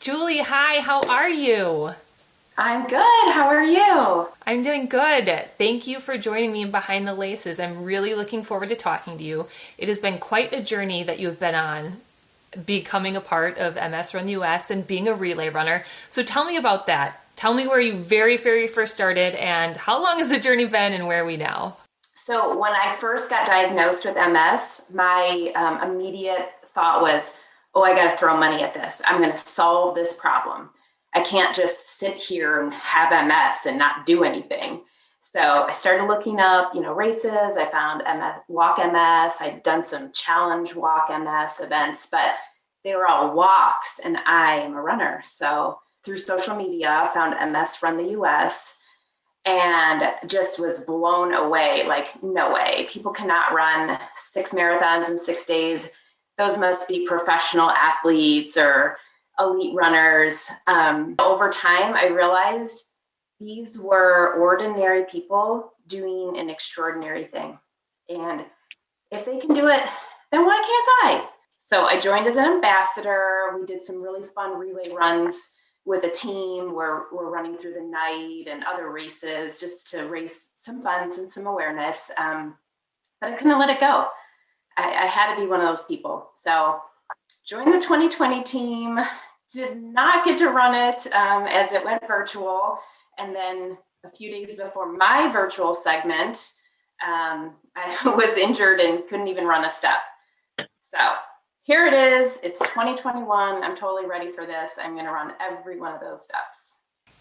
Julie, hi, how are you? I'm good. How are you? I'm doing good. Thank you for joining me in Behind the Laces. I'm really looking forward to talking to you. It has been quite a journey that you've been on, becoming a part of MS Run US and being a relay runner. So tell me about that. Tell me where you very first started and how long has the journey been and where are we now? So, when I first got diagnosed with MS, my immediate thought was, oh, I got to throw money at this. I'm going to solve this problem. I can't just sit here and have MS and not do anything. So I started looking up, races. I found MS, Walk MS. I'd done some challenge Walk MS events, but they were all walks, and I am a runner. So through social media, I found MS Run the US and just was blown away. Like, no way. People cannot run 6 marathons in 6 days. Those must be professional athletes or elite runners. Over time, I realized these were ordinary people doing an extraordinary thing. And if they can do it, then why can't I? So I joined as an ambassador. We did some really fun relay runs with a team. We're running through the night and other races just to raise some funds and some awareness. But I couldn't let it go. I had to be one of those people. So joined the 2020 team, did not get to run it as it went virtual. And then a few days before my virtual segment, I was injured and couldn't even run a step. So here it is. It's 2021. I'm totally ready for this. I'm going to run every one of those steps.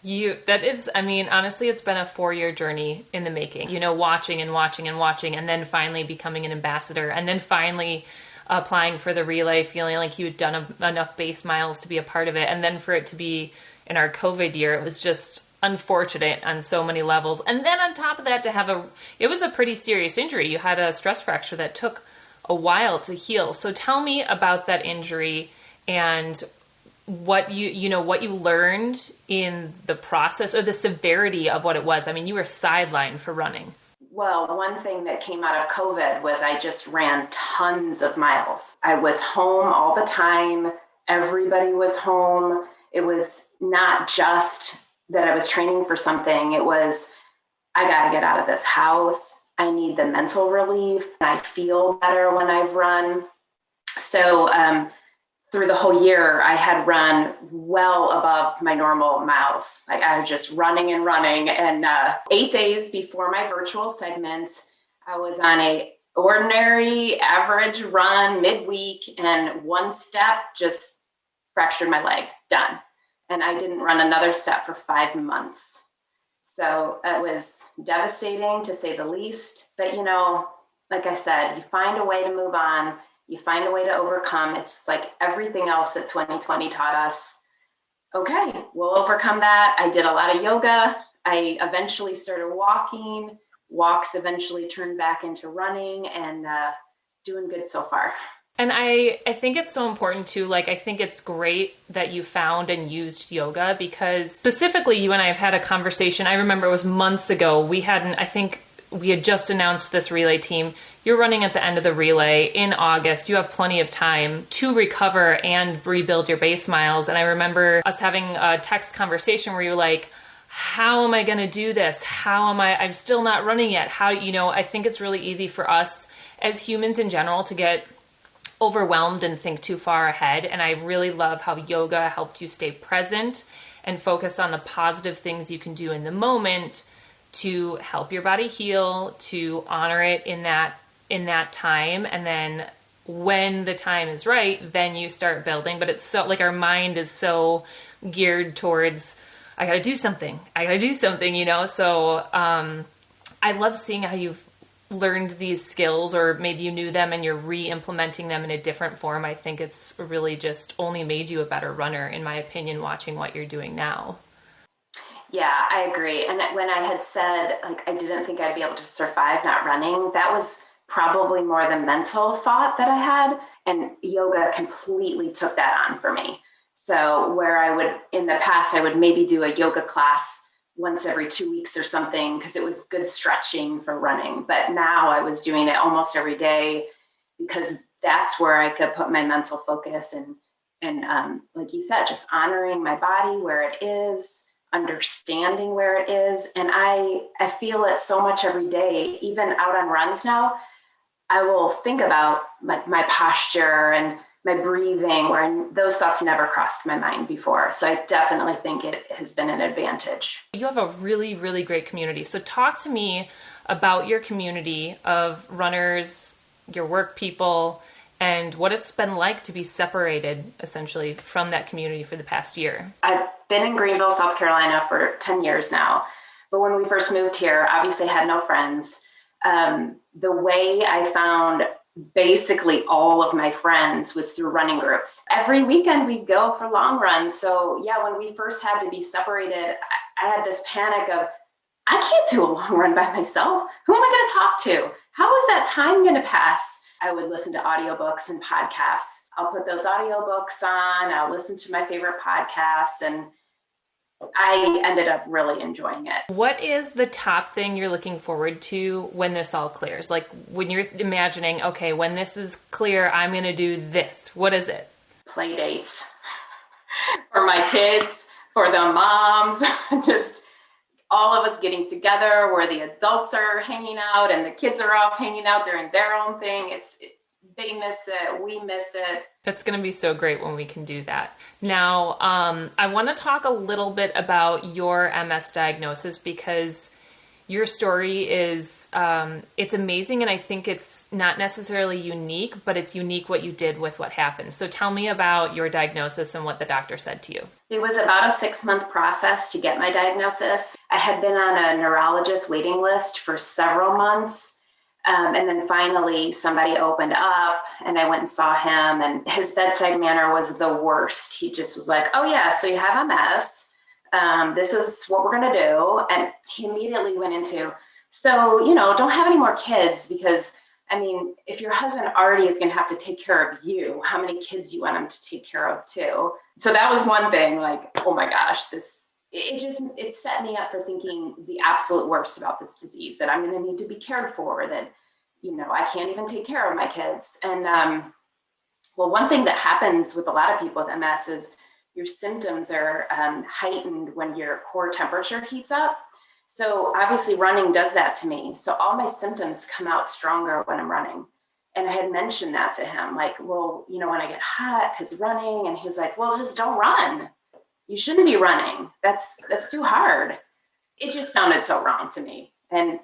Honestly, it's been a 4-year journey in the making, watching and then finally becoming an ambassador and then finally applying for the relay, feeling like you had done enough base miles to be a part of it. And then for it to be in our COVID year, it was just unfortunate on so many levels. And then on top of that, it was a pretty serious injury. You had a stress fracture that took a while to heal. So tell me about that injury and what you learned in the process or the severity of what it was. I mean, you were sidelined for running. Well, one thing that came out of COVID was I just ran tons of miles. I was home all the time. Everybody was home. It was not just that I was training for something. It was, I got to get out of this house. I need the mental relief. I feel better when I've run. So through the whole year, I had run well above my normal miles. Like I was just running. And 8 days before my virtual segments, I was on a ordinary average run midweek, and one step just fractured my leg. Done. And I didn't run another step for 5 months. So it was devastating to say the least. But like I said, you find a way to move on. You find a way to overcome. It's like everything else that 2020 taught us. Okay, we'll overcome that. I did a lot of yoga. I eventually started walking. Walks eventually turned back into running, and doing good so far. And I think it's so important too. Like, I think it's great that you found and used yoga because specifically you and I have had a conversation. I remember it was months ago. We had just announced this relay team. You're running at the end of the relay in August. You have plenty of time to recover and rebuild your base miles. And I remember us having a text conversation where you were like, how am I going to do this? I'm still not running yet. I think it's really easy for us as humans in general to get overwhelmed and think too far ahead. And I really love how yoga helped you stay present and focus on the positive things you can do in the moment to help your body heal, to honor it in that time. And then when the time is right, then you start building. But it's so like our mind is so geared towards, I got to do something, So I love seeing how you've learned these skills, or maybe you knew them and you're re-implementing them in a different form. I think it's really just only made you a better runner, in my opinion, watching what you're doing now. Yeah, I agree. And when I had said, like, I didn't think I'd be able to survive not running, that was probably more the mental thought that I had. And yoga completely took that on for me. So where in the past, I would maybe do a yoga class once every 2 weeks or something because it was good stretching for running. But now I was doing it almost every day because that's where I could put my mental focus and And like you said, just honoring my body where it is, understanding where it is. And I feel it so much every day, even out on runs now. I will think about my posture and my breathing, where those thoughts never crossed my mind before. So I definitely think it has been an advantage. You have a really, really great community. So talk to me about your community of runners, your work people, and what it's been like to be separated essentially from that community for the past year. I've been in Greenville, South Carolina for 10 years now. But when we first moved here, obviously had no friends. The way I found basically all of my friends was through running groups. Every weekend we'd go for long runs. So yeah, when we first had to be separated, I had this panic of, I can't do a long run by myself. Who am I going to talk to? How is that time going to pass? I would listen to audiobooks and podcasts. I'll put those audiobooks on. I'll listen to my favorite podcasts, and I ended up really enjoying it. What is the top thing you're looking forward to when this all clears? Like when you're imagining, okay, when this is clear, I'm going to do this. What is it? Play dates for my kids, for the moms, just all of us getting together where the adults are hanging out and the kids are off hanging out doing their own thing. They miss it. We miss it. It's going to be so great when we can do that. Now, I want to talk a little bit about your MS diagnosis, because your story is, it's amazing. And I think it's not necessarily unique, but it's unique what you did with what happened. So tell me about your diagnosis and what the doctor said to you. It was about a 6-month process to get my diagnosis. I had been on a neurologist waiting list for several months. And then finally somebody opened up and I went and saw him, and his bedside manner was the worst. He just was like, oh yeah, so you have MS. This is what we're going to do. And he immediately went into, so, don't have any more kids, because if your husband already is going to have to take care of you, how many kids do you want him to take care of too? So that was one thing, like, oh my gosh, it set me up for thinking the absolute worst about this disease, that I'm going to need to be cared for, that, I can't even take care of my kids. And, one thing that happens with a lot of people with MS is your symptoms are heightened when your core temperature heats up. So obviously running does that to me. So all my symptoms come out stronger when I'm running. And I had mentioned that to him, like, well, when I get hot because running, and he's like, well, just don't run. You shouldn't be running. That's too hard. It just sounded so wrong to me. And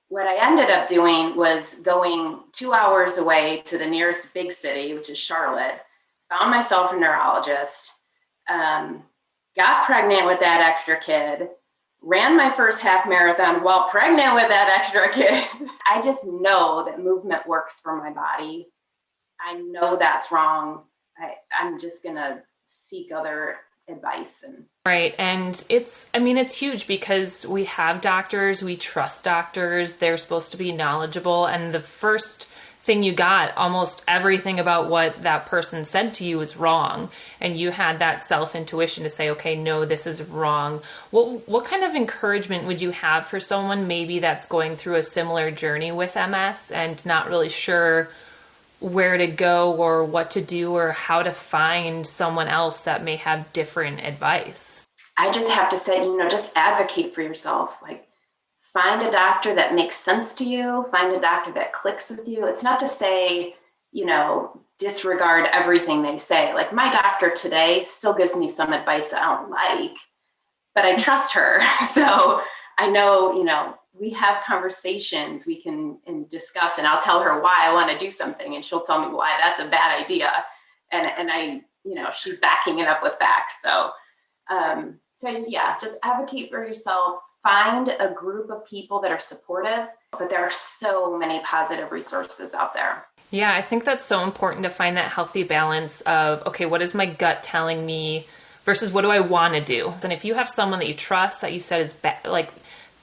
what I ended up doing was going 2 hours away to the nearest big city, which is Charlotte, found myself a neurologist, got pregnant with that extra kid, ran my first half marathon while pregnant with that extra kid. I just know that movement works for my body. I know that's wrong. I'm just going to seek other advice. Right. And it's huge, because we have doctors, we trust doctors, they're supposed to be knowledgeable. And the first thing you got, almost everything about what that person said to you was wrong. And you had that self-intuition to say, okay, no, this is wrong. What kind of encouragement would you have for someone maybe that's going through a similar journey with MS and not really sure where to go or what to do or how to find someone else that may have different advice? I just have to say, just advocate for yourself. Like, find a doctor that makes sense to you. Find a doctor that clicks with you. It's not to say, disregard everything they say. Like, my doctor today still gives me some advice I don't like, but I trust her. So I know, we have conversations we can discuss, and I'll tell her why I want to do something, and she'll tell me why that's a bad idea. And I, she's backing it up with facts. So I just advocate for yourself. Find a group of people that are supportive, but there are so many positive resources out there. Yeah, I think that's so important to find that healthy balance of, okay, what is my gut telling me versus what do I want to do? And if you have someone that you trust, that you said is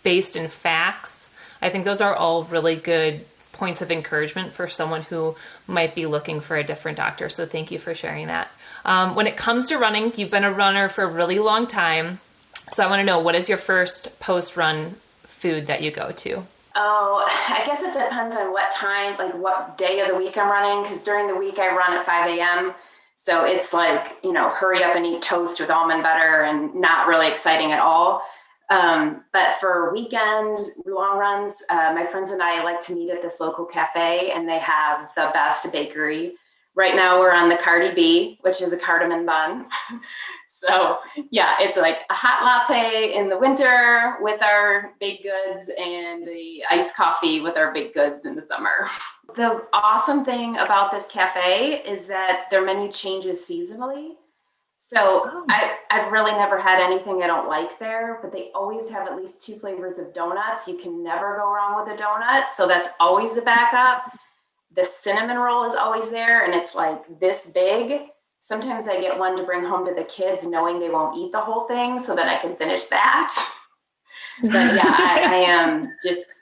based in facts, I think those are all really good points of encouragement for someone who might be looking for a different doctor. So thank you for sharing that. When it comes to running, you've been a runner for a really long time. So I want to know, what is your first post-run food that you go to? Oh, I guess it depends on what time, like what day of the week I'm running, because during the week I run at 5 a.m. So it's like, hurry up and eat toast with almond butter and not really exciting at all. But for weekends, long runs, my friends and I like to meet at this local cafe, and they have the best bakery. Right now we're on the Cardi B, which is a cardamom bun. So yeah, it's like a hot latte in the winter with our baked goods and the iced coffee with our baked goods in the summer. The awesome thing about this cafe is that their menu changes seasonally. So I've really never had anything I don't like there, but they always have at least 2 flavors of donuts. You can never go wrong with a donut. So that's always a backup. The cinnamon roll is always there, and it's like this big. Sometimes I get one to bring home to the kids knowing they won't eat the whole thing so that I can finish that. But yeah,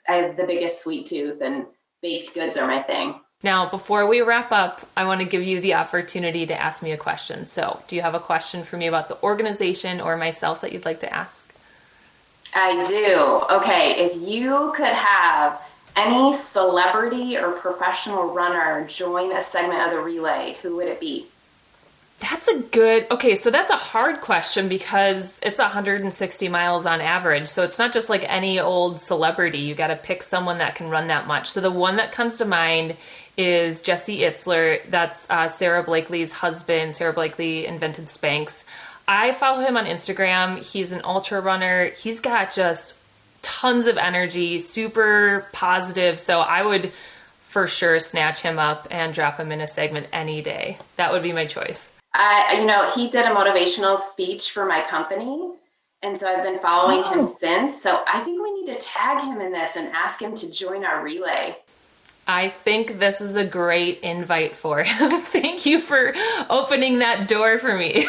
I have the biggest sweet tooth, and baked goods are my thing. Now, before we wrap up, I want to give you the opportunity to ask me a question. So do you have a question for me about the organization or myself that you'd like to ask? I do. Okay, if you could have any celebrity or professional runner join a segment of the relay, who would it be? So that's a hard question because it's 160 miles on average. So it's not just like any old celebrity. You got to pick someone that can run that much. So the one that comes to mind is Jesse Itzler. That's Sarah Blakely's husband. Sarah Blakely invented Spanx. I follow him on Instagram. He's an ultra runner. He's got just tons of energy, super positive. So I would for sure snatch him up and drop him in a segment any day. That would be my choice. He did a motivational speech for my company, and so I've been following him since. So I think we need to tag him in this and ask him to join our relay. I think this is a great invite for him. Thank you for opening that door for me.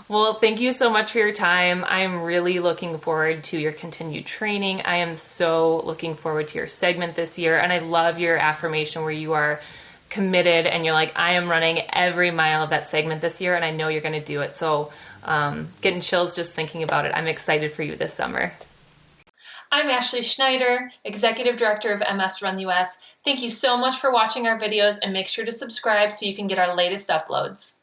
Well, thank you so much for your time. I'm really looking forward to your continued training. I am so looking forward to your segment this year, and I love your affirmation where you are committed and you're like, I am running every mile of that segment this year, and I know you're going to do it. So getting chills just thinking about it. I'm excited for you this summer. I'm Ashley Schneider, Executive Director of MS Run US. Thank you so much for watching our videos, and make sure to subscribe so you can get our latest uploads.